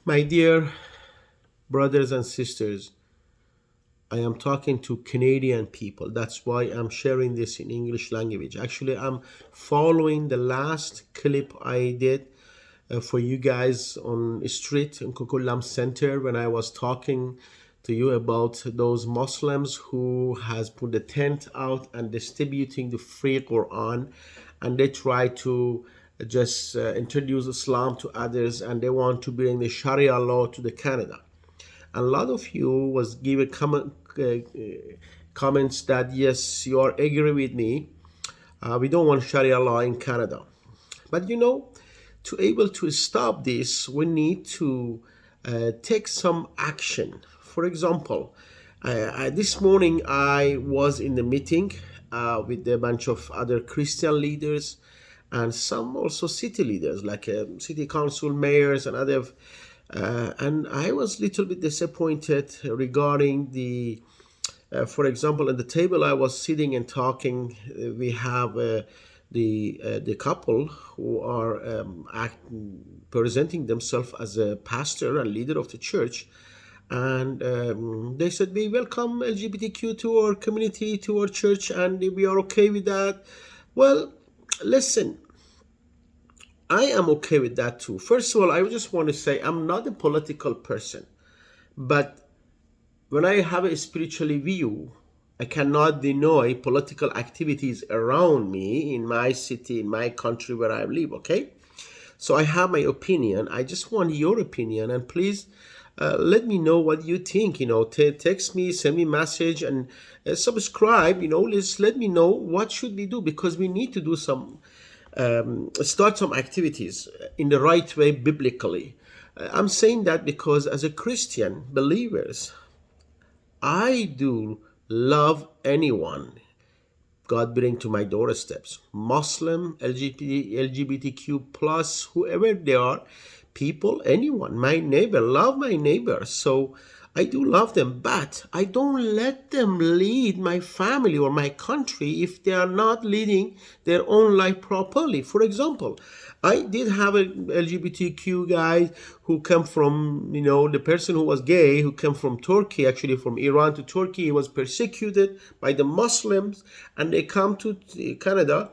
My dear brothers and sisters, I am talking to Canadian people. That's why I'm sharing this in English language. Actually, I'm following the last clip I did for you guys on street in Kukulam Center when I was talking to you about those Muslims who has put the tent out and distributing the free Quran, and they try to just introduce Islam to others, and they want to bring the Sharia law to the Canada. A lot of you was giving comments that yes, you are agree with me. We don't want Sharia law in Canada, but to able to stop this, we need to take some action. For example, this morning I was in the meeting with a bunch of other Christian leaders and some also city leaders like city council mayors and other, and I was a little bit disappointed regarding the for example, at the table I was sitting and talking, we have the couple who are presenting themselves as a pastor and leader of the church, and they said we welcome LGBTQ to our community, to our church, and we are okay with that. Well, listen, I am okay with that too. First of all, I just want to say I'm not a political person, but when I have a spiritual view, I cannot deny political activities around me in my city, in my country where I live, okay? So I have my opinion. I just want your opinion, and please let me know what you think. Text me, send me message, and subscribe. Just let me know what should we do, because we need to do some start some activities in the right way biblically. I'm saying that because as a Christian believers, I do love anyone God bring to my doorsteps. Muslim, LGBTQ plus, whoever they are, people, anyone, my neighbor, love my neighbor. So I do love them, but I don't let them lead my family or my country if they are not leading their own life properly. For example, I did have a LGBTQ guy who came from, the person who was gay, who came from Turkey, actually from Iran to Turkey. He was persecuted by the Muslims, and they come to Canada.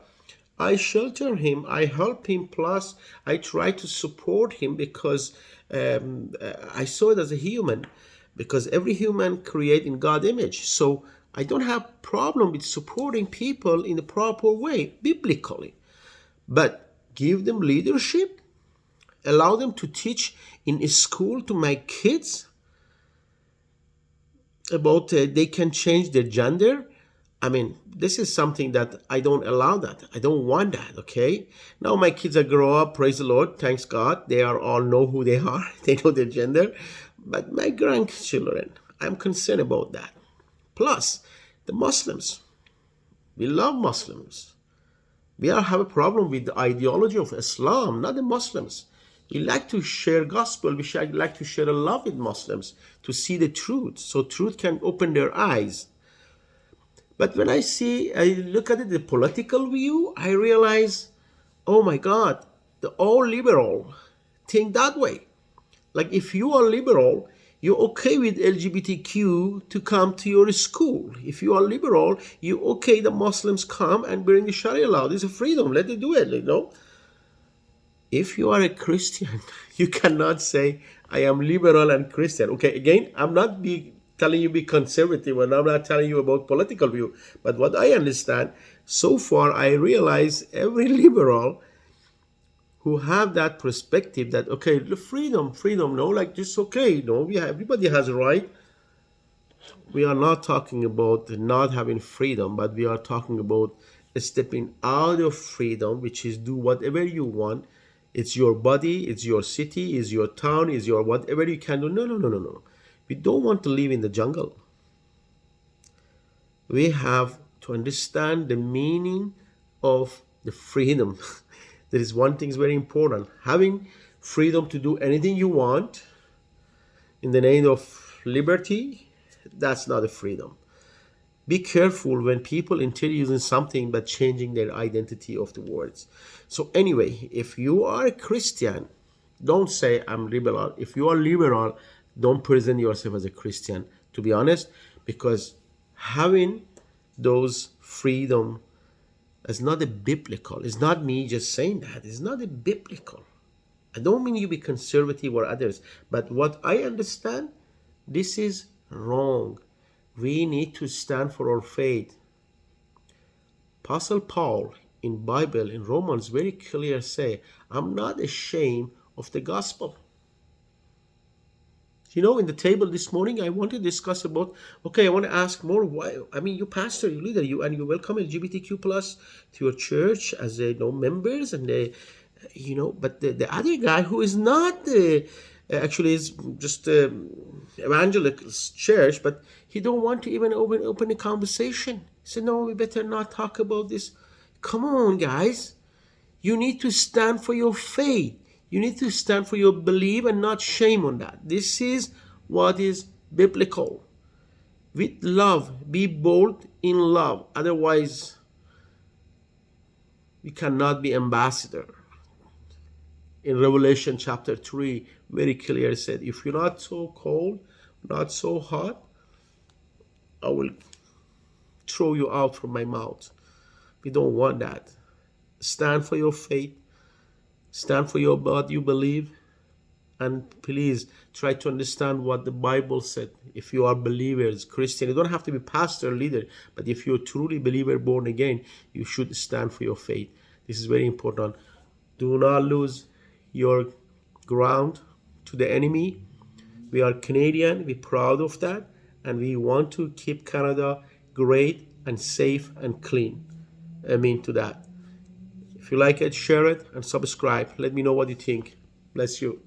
I shelter him, I help him, plus I try to support him because I saw it as a human, because every human created in God's image. So I don't have problem with supporting people in the proper way, biblically. But give them leadership, allow them to teach in a school to my kids about they can change their gender. I mean, this is something that I don't allow that. I don't want that, okay? Now my kids are grow up, praise the Lord, thanks God. They are all know who they are. They know their gender. But my grandchildren, I'm concerned about that. Plus, the Muslims. We love Muslims. We all have a problem with the ideology of Islam, not the Muslims. We like to share gospel. We like to share a love with Muslims to see the truth, so truth can open their eyes. But when I look at it, the political view, I realize, oh my God, the all liberal think that way. Like if you are liberal, you're okay with LGBTQ to come to your school. If you are liberal, you okay the Muslims come and bring the Sharia law. This is freedom. Let them do it. If you are a Christian, you cannot say, I am liberal and Christian. Okay, again, I'm not telling you be conservative, and I'm not telling you about political view. But what I understand, so far I realize every liberal who have that perspective that, okay, the freedom, no, like just okay, no, everybody has a right. We are not talking about not having freedom, but we are talking about stepping out of freedom, which is do whatever you want. It's your body, it's your city, it's your town, it's your whatever you can do. No, no, no, no, no. We don't want to live in the jungle. We have to understand the meaning of the freedom. There is one thing is very important. Having freedom to do anything you want in the name of liberty, that's not a freedom. Be careful when people introducing something but changing their identity of the words. So anyway, if you are a Christian, Don't say I'm liberal. If you are liberal, don't present yourself as a Christian, to be honest, because having those freedom is not a biblical. It's not me just saying that. It's not a biblical. I don't mean you be conservative or others, but what I understand, this is wrong. We need to stand for our faith. Apostle Paul in Bible in Romans very clear say, I'm not ashamed of the gospel. In the table this morning, I want to discuss about, okay, I want to ask more why, I mean, you pastor, you leader, you welcome LGBTQ plus to your church as members, and but the other guy who is not actually is just evangelical church, but he don't want to even open a conversation. He said, no, we better not talk about this. Come on, guys. You need to stand for your faith. You need to stand for your belief and not shame on that. This is what is biblical. With love, be bold in love. Otherwise, we cannot be ambassador. In Revelation chapter 3, very clear said, if you're not so cold, not so hot, I will throw you out from my mouth. We don't want that. Stand for your faith. Stand for your what you believe. And please try to understand what the Bible said. If you are believers, Christian, you don't have to be pastor or leader, but if you're truly believer born again, you should stand for your faith. This is very important. Do not lose your ground to the enemy. We are Canadian, we're proud of that, and we want to keep Canada great and safe and clean. Amen to that. If you like it, share it and subscribe. Let me know what you think. Bless you.